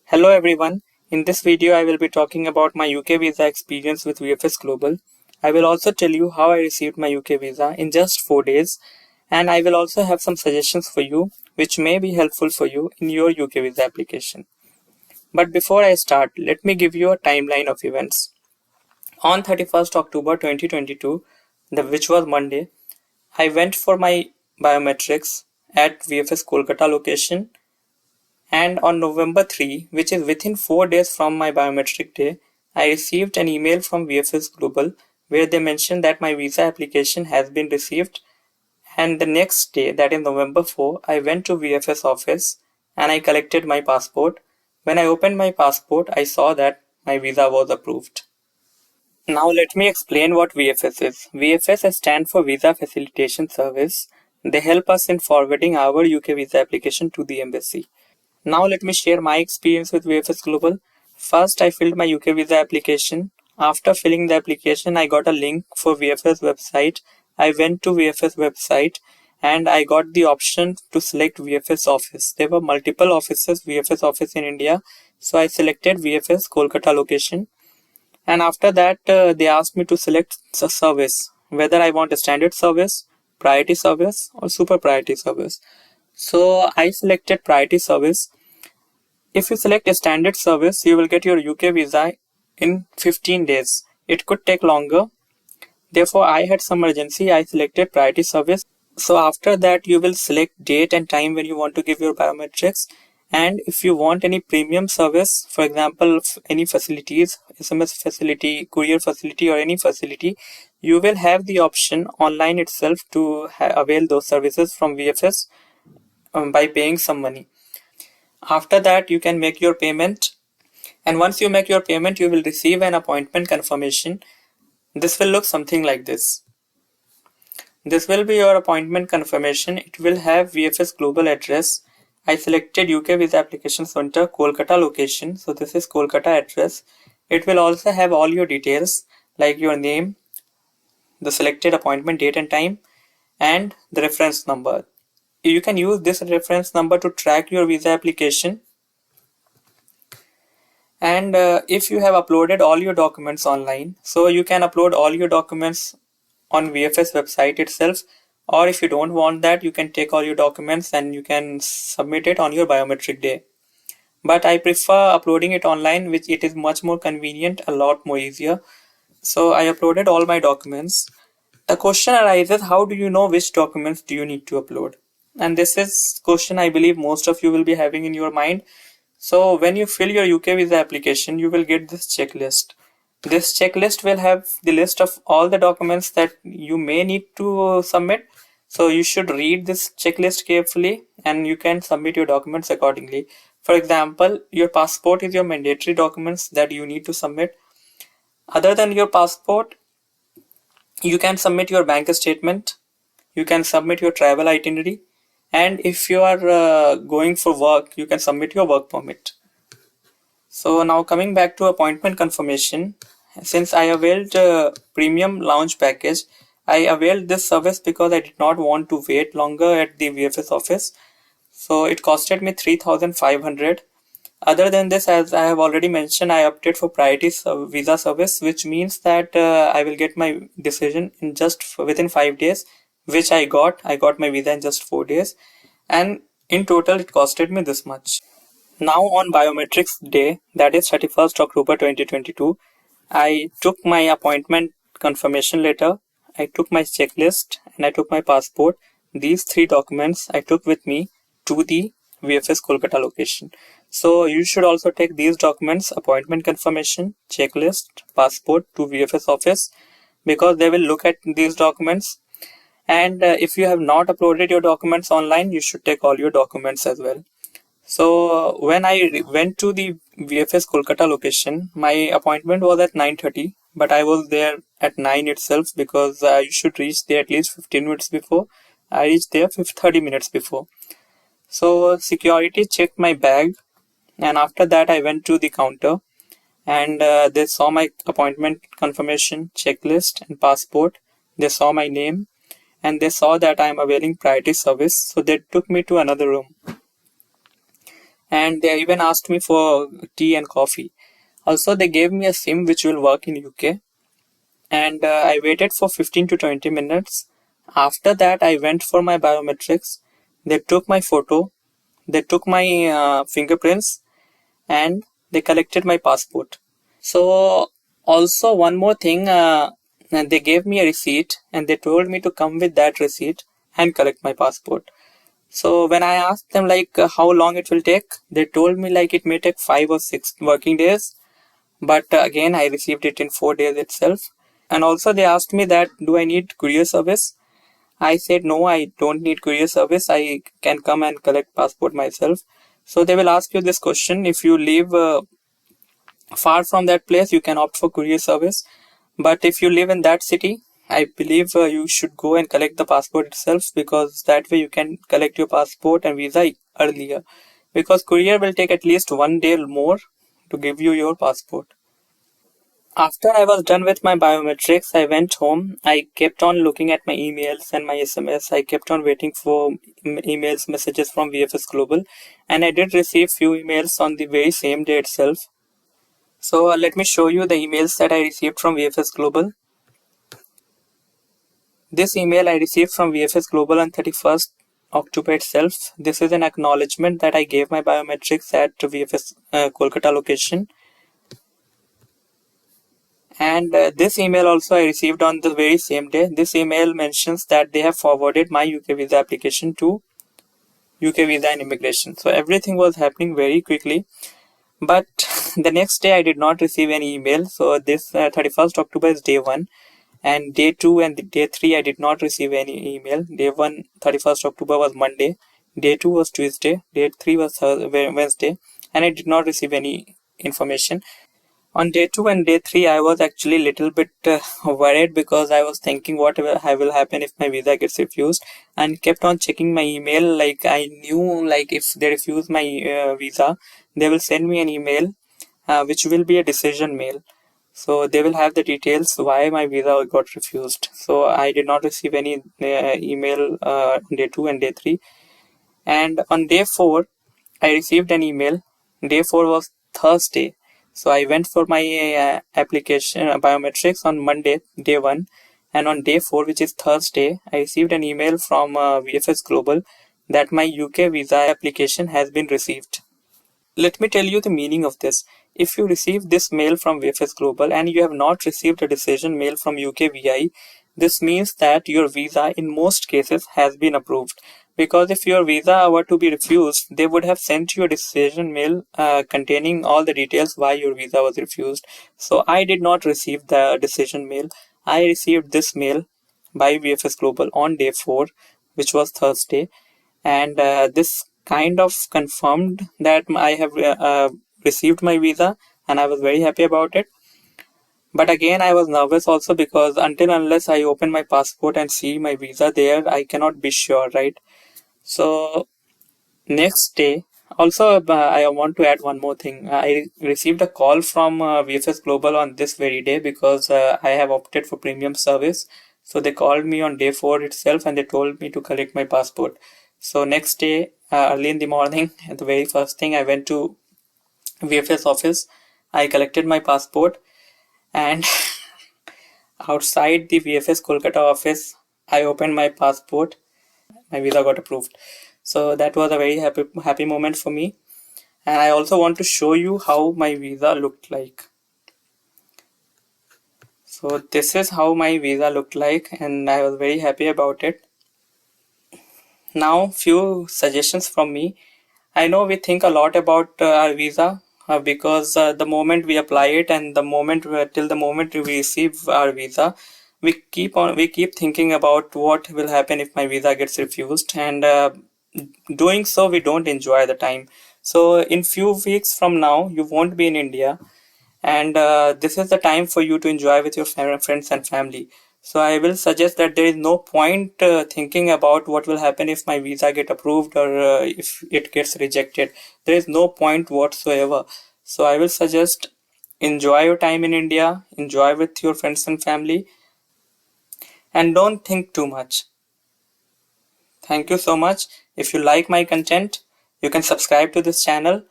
Hello everyone, in this video I will be talking about my UK visa experience with VFS Global. I will also tell you how I received my UK visa in just 4 days, and I will also have some suggestions for you which may be helpful for you in your UK visa application. But before I start, let me give you a timeline of events. On 31st October 2022, which was Monday, I went for my biometrics at VFS Kolkata location, and on November 3, which is within 4 days from my biometric day, I received an email from VFS Global where they mentioned that my visa application has been received. And the next day, that is November 4, I went to VFS office and I collected my passport. When I opened my passport, I saw that my visa was approved. Now let me explain what VFS is. VFS stands for Visa Facilitation Service. They help us in forwarding our UK visa application to the embassy. Now let me share my experience with VFS Global. First, I filled my UK visa application. After filling the application, I got a link for VFS website. I went to VFS website and I got the option to select VFS office. There were multiple offices, VFS office in India. So I selected VFS Kolkata location. And after that, they asked me to select a service, whether I want a standard service, priority service or super priority service. So I selected priority service. If you select a standard service, you will get your UK visa in 15 days. It could take longer. Therefore, I had some urgency. I selected priority service. So after that, you will select date and time when you want to give your biometrics. And if you want any premium service, for example, any facilities, SMS facility, courier facility or any facility, you will have the option online itself to avail those services from VFS by paying some money. After that, you can make your payment, and once you make your payment, you will receive an appointment confirmation. This will look something like this. This will be your appointment confirmation. It will have VFS Global address. I selected UK Visa Application Center, Kolkata location. So this is Kolkata address. It will also have all your details like your name, the selected appointment date and time, and the reference number. You can use this reference number to track your visa application. And if you have uploaded all your documents online, so you can upload all your documents on VFS website itself, or if you don't want that, you can take all your documents and you can submit it on your biometric day. But I prefer uploading it online, which it is much more convenient, a lot more easier. So I uploaded all my documents. The question arises, how do you know which documents do you need to upload? And this is question I believe most of you will be having in your mind. So when you fill your UK visa application, you will get this checklist. This checklist will have the list of all the documents that you may need to submit. So you should read this checklist carefully and you can submit your documents accordingly. For example, your passport is your mandatory documents that you need to submit. Other than your passport, you can submit your bank statement, you can submit your travel itinerary, and if you are going for work, you can submit your work permit. So now coming back to appointment confirmation, since I availed premium lounge package, I availed this service because I did not want to wait longer at the VFS office. So it costed me 3,500. Other than this, as I have already mentioned, I opted for priority visa service, which means that I will get my decision in just within 5 days, which I got. I got my visa in just 4 days, and in total it costed me this much. Now on biometrics day, that is 31st October 2022, I took my appointment confirmation letter, I took my checklist, and I took my passport. These 3 documents I took with me to the VFS Kolkata location. So you should also take these documents, appointment confirmation, checklist, passport, to VFS office, because they will look at these documents. And if you have not uploaded your documents online, you should take all your documents as well. So when I went to the VFS Kolkata location, my appointment was at 9:30, but I was there at 9 itself because you should reach there at least 15 minutes before. I reached there 30 minutes before. So security checked my bag, and after that I went to the counter, and they saw my appointment confirmation, checklist and passport. They saw my name and they saw that I am availing priority service, so they took me to another room. and they even asked me for tea and coffee. Also, they gave me a SIM which will work in UK, and I waited for 15 to 20 minutes. After that, I went for my biometrics. They took my photo, they took my fingerprints, and they collected my passport. So, also one more thing, they gave me a receipt and they told me to come with that receipt and collect my passport. So when I asked them like how long it will take, they told me like it may take 5 or 6 working days. But again, I received it in 4 days itself. And also they asked me that do I need courier service? I said no, I don't need courier service. I can come and collect passport myself. So they will ask you this question: if you live far from that place, you can opt for courier service. But if you live in that city, I believe you should go and collect the passport itself, because that way you can collect your passport and visa earlier. Because courier will take at least 1 day more to give you your passport. After I was done with my biometrics, I went home. I kept on looking at my emails and my SMS. I kept on waiting for emails, messages from VFS Global, and I did receive few emails on the very same day itself. So let me show you the emails that I received from VFS Global. This email I received from VFS Global on 31st October itself. This is an acknowledgement that I gave my biometrics at VFS Kolkata location. And this email also I received on the very same day. This email mentions that they have forwarded my UK visa application to UK Visa and Immigration. So everything was happening very quickly. But the next day I did not receive any email. So this 31st October is day 1. And day 2 and day 3 I did not receive any email. Day 1, 31st October was Monday. Day 2 was Tuesday. Day 3 was Wednesday. And I did not receive any information. On day 2 and day 3, I was actually a little bit worried, because I was thinking what will happen if my visa gets refused, and kept on checking my email. Like I knew like if they refuse my visa, they will send me an email which will be a decision mail. So they will have the details why my visa got refused. So I did not receive any email on day 2 and day 3. And on day 4, I received an email. Day 4 was Thursday. So I went for my application biometrics on Monday, day 1. And on day 4, which is Thursday, I received an email from VFS Global that my UK visa application has been received. Let me tell you the meaning of this. If you receive this mail from VFS Global and you have not received a decision mail from UK VI, this means that your visa in most cases has been approved. Because if your visa were to be refused, they would have sent you a decision mail containing all the details why your visa was refused. So I did not receive the decision mail. I received this mail by VFS Global on day 4, which was Thursday, and this kind of confirmed that I have received my visa, and I was very happy about it. But again, I was nervous also, because until unless I open my passport and see my visa there, I cannot be sure, right? So next day, also I want to add one more thing. I received a call from VFS Global on this very day, because I have opted for premium service. So they called me on day 4 itself and they told me to collect my passport. So next day, early in the morning, the very first thing, I went to VFS office. I collected my passport, and outside the VFS Kolkata office, I opened my passport. My visa got approved. So that was a very happy moment for me. And I also want to show you how my visa looked like. So this is how my visa looked like, and I was very happy about it. Now few suggestions from me. I know we think a lot about our visa, because the moment we apply it and the moment till the moment we receive our visa, we keep thinking about what will happen if my visa gets refused, and doing so we don't enjoy the time. So in few weeks from now you won't be in India, and this is the time for you to enjoy with your friends and family. So I will suggest that there is no point thinking about what will happen if my visa get approved, or if it gets rejected. There is no point whatsoever. So I will suggest, enjoy your time in India, enjoy with your friends and family, and don't think too much. Thank you so much. If you like my content, You can subscribe to this channel